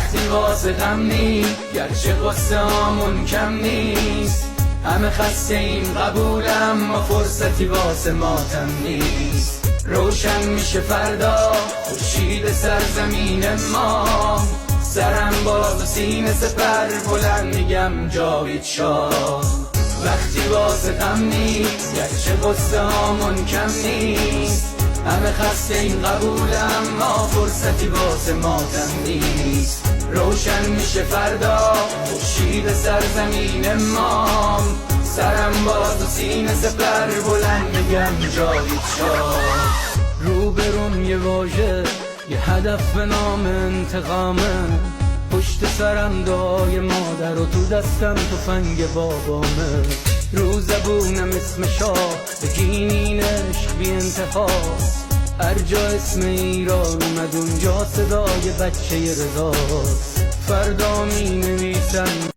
وقتی واسه غم نیست، گرچه قصه هامون کم نیست. همه خسته این قبولم، ما فرصتی واسه ماتم نیست. روشن میشه فردا خورشید سرزمین ما، سرم باز و سینه سپر بلند میگم جاوید شاه. وقتی واسه غم نیست، گرچه قصه هامون کم نیست. همه خسته این قبولم، ما فرصتی واسه ماتم نیست. روشن میشه فردا خورشید سرزمین ما، سرم باز و سینه سپر بلند میگم جاوید شاه. روبروم یه واژه، یه هدف به نام انتقامه. پشت سرم دعای مادر و تو دستم تفنگ بابامه. رو زبونم اسم شاه، بگین عشق بی انتهاست. هر جا اسم ایران اومد اونجا صدای بچه رضاست. فردا می نویسم